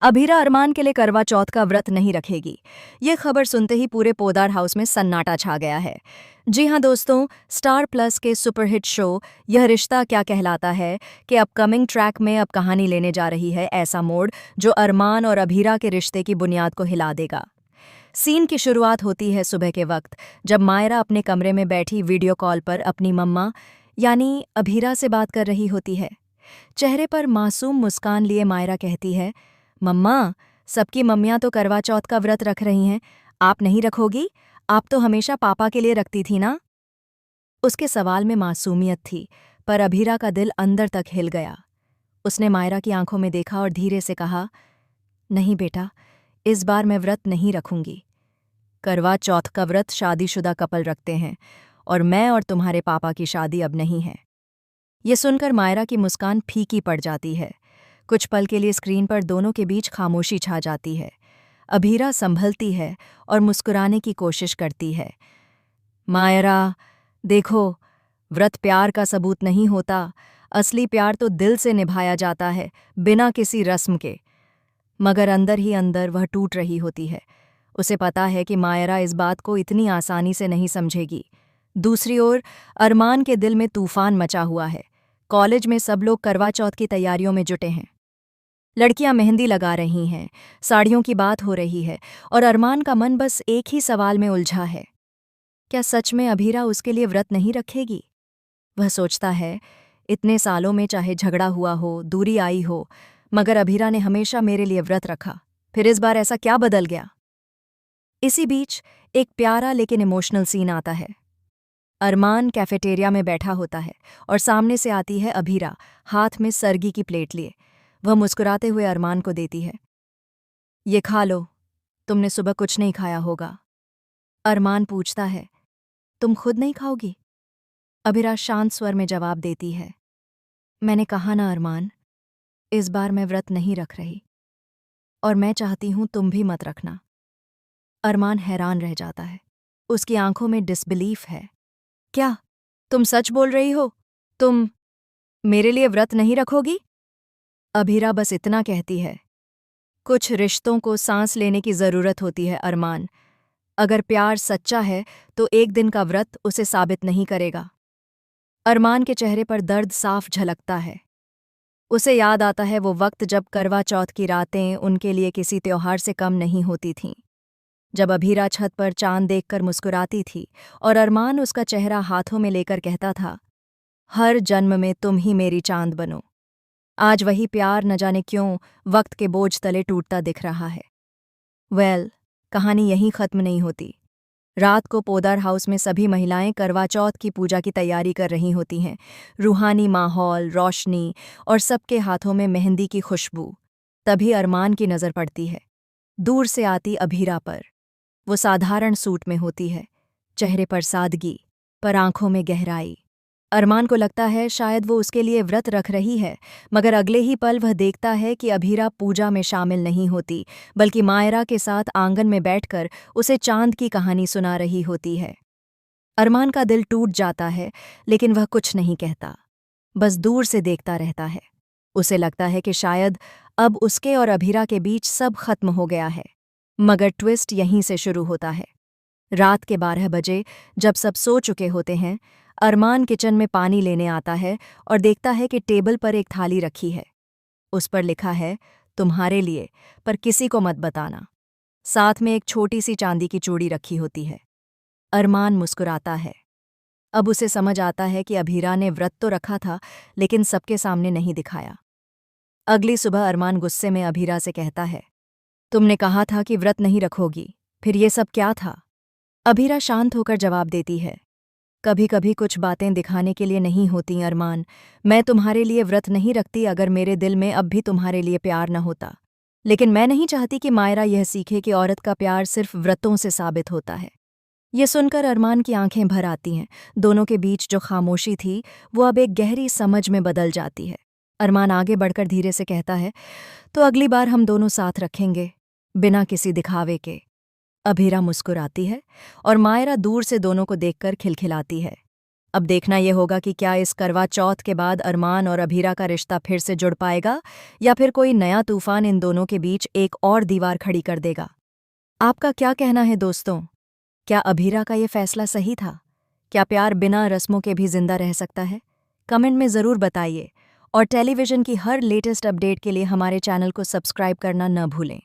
अभीरा अरमान के लिए करवा चौथ का व्रत नहीं रखेगी। ये खबर सुनते ही पूरे पोदार हाउस में सन्नाटा छा गया है। जी हाँ दोस्तों, स्टार प्लस के सुपरहिट शो यह रिश्ता क्या कहलाता है कि अपकमिंग ट्रैक में अब कहानी लेने जा रही है ऐसा मोड़ जो अरमान और अभीरा के रिश्ते की बुनियाद को हिला देगा। सीन की शुरुआत होती है सुबह के वक्त, जब मायरा अपने कमरे में बैठी वीडियो कॉल पर अपनी मम्मा यानी अभीरा से बात कर रही होती है। चेहरे पर मासूम मुस्कान लिए मायरा कहती है, मम्मा, सबकी मम्मियाँ तो करवा चौथ का व्रत रख रही हैं, आप नहीं रखोगी? आप तो हमेशा पापा के लिए रखती थी ना। उसके सवाल में मासूमियत थी, पर अभीरा का दिल अंदर तक हिल गया। उसने मायरा की आंखों में देखा और धीरे से कहा, नहीं बेटा, इस बार मैं व्रत नहीं रखूंगी। करवा चौथ का व्रत शादीशुदा कपल रखते हैं और मैं और तुम्हारे पापा की शादी अब नहीं है। ये सुनकर मायरा की मुस्कान फीकी पड़ जाती है। कुछ पल के लिए स्क्रीन पर दोनों के बीच खामोशी छा जाती है। अभीरा संभलती है और मुस्कुराने की कोशिश करती है। मायरा, देखो, व्रत प्यार का सबूत नहीं होता। असली प्यार तो दिल से निभाया जाता है, बिना किसी रस्म के। मगर अंदर ही अंदर वह टूट रही होती है। उसे पता है कि मायरा इस बात को इतनी आसानी से नहीं समझेगी। दूसरी ओर अरमान के दिल में तूफान मचा हुआ है। कॉलेज में सब लोग करवा चौथ की तैयारियों में जुटे हैं। लड़कियां मेहंदी लगा रही हैं, साड़ियों की बात हो रही है और अरमान का मन बस एक ही सवाल में उलझा है, क्या सच में अभीरा उसके लिए व्रत नहीं रखेगी? वह सोचता है, इतने सालों में चाहे झगड़ा हुआ हो, दूरी आई हो, मगर अभीरा ने हमेशा मेरे लिए व्रत रखा। फिर इस बार ऐसा क्या बदल गया? इसी बीच एक प्यारा लेकिन इमोशनल सीन आता है। अरमान कैफेटेरिया में बैठा होता है और सामने से आती है अभीरा, हाथ में सरगी की प्लेट लिए। वह मुस्कुराते हुए अरमान को देती है, ये खा लो, तुमने सुबह कुछ नहीं खाया होगा। अरमान पूछता है, तुम खुद नहीं खाओगी? अभीरा शांत स्वर में जवाब देती है, मैंने कहा ना अरमान, इस बार मैं व्रत नहीं रख रही और मैं चाहती हूं तुम भी मत रखना। अरमान हैरान रह जाता है। उसकी आंखों में डिसबिलीफ है। क्या तुम सच बोल रही हो? तुम मेरे लिए व्रत नहीं रखोगी? अभीरा बस इतना कहती है, कुछ रिश्तों को सांस लेने की जरूरत होती है अरमान। अगर प्यार सच्चा है तो एक दिन का व्रत उसे साबित नहीं करेगा। अरमान के चेहरे पर दर्द साफ झलकता है। उसे याद आता है वो वक्त जब करवा चौथ की रातें उनके लिए किसी त्योहार से कम नहीं होती थीं। जब अभीरा छत पर चांद देखकर मुस्कुराती थी और अरमान उसका चेहरा हाथों में लेकर कहता था, हर जन्म में तुम ही मेरी चांद बनो। आज वही प्यार न जाने क्यों वक्त के बोझ तले टूटता दिख रहा है। कहानी यहीं खत्म नहीं होती। रात को पोदार हाउस में सभी महिलाएं करवा चौथ की पूजा की तैयारी कर रही होती हैं। रूहानी माहौल, रोशनी और सबके हाथों में मेहंदी की खुशबू। तभी अरमान की नज़र पड़ती है दूर से आती अभीरा पर। वो साधारण सूट में होती है, चेहरे पर सादगी, पर आंखों में गहराई। अरमान को लगता है शायद वो उसके लिए व्रत रख रही है, मगर अगले ही पल वह देखता है कि अभीरा पूजा में शामिल नहीं होती, बल्कि मायरा के साथ आंगन में बैठकर उसे चांद की कहानी सुना रही होती है। अरमान का दिल टूट जाता है, लेकिन वह कुछ नहीं कहता, बस दूर से देखता रहता है। उसे लगता है कि शायद अब उसके और अभीरा के बीच सब खत्म हो गया है। मगर ट्विस्ट यहीं से शुरू होता है। रात के 12 बजे, जब सब सो चुके होते हैं, अरमान किचन में पानी लेने आता है और देखता है कि टेबल पर एक थाली रखी है। उस पर लिखा है, तुम्हारे लिए, पर किसी को मत बताना। साथ में एक छोटी सी चांदी की चूड़ी रखी होती है। अरमान मुस्कुराता है। अब उसे समझ आता है कि अभीरा ने व्रत तो रखा था, लेकिन सबके सामने नहीं दिखाया। अगली सुबह अरमान गुस्से में अभीरा से कहता है, तुमने कहा था कि व्रत नहीं रखोगी, फिर ये सब क्या था? अभीरा शांत होकर जवाब देती है, कभी कभी कुछ बातें दिखाने के लिए नहीं होती अरमान। मैं तुम्हारे लिए व्रत नहीं रखती अगर मेरे दिल में अब भी तुम्हारे लिए प्यार न होता। लेकिन मैं नहीं चाहती कि मायरा यह सीखे कि औरत का प्यार सिर्फ व्रतों से साबित होता है। ये सुनकर अरमान की आंखें भर आती हैं। दोनों के बीच जो खामोशी थी वो अब एक गहरी समझ में बदल जाती है। अरमान आगे बढ़कर धीरे से कहता है, तो अगली बार हम दोनों साथ रखेंगे, बिना किसी दिखावे के। अभीरा मुस्कुराती है और मायरा दूर से दोनों को देखकर खिलखिलाती है। अब देखना यह होगा कि क्या इस करवा चौथ के बाद अरमान और अभीरा का रिश्ता फिर से जुड़ पाएगा या फिर कोई नया तूफान इन दोनों के बीच एक और दीवार खड़ी कर देगा। आपका क्या कहना है दोस्तों? क्या अभीरा का ये फैसला सही था? क्या प्यार बिना रस्मों के भी जिंदा रह सकता है? कमेंट में ज़रूर बताइए और टेलीविज़न की हर लेटेस्ट अपडेट के लिए हमारे चैनल को सब्सक्राइब करना न भूलें।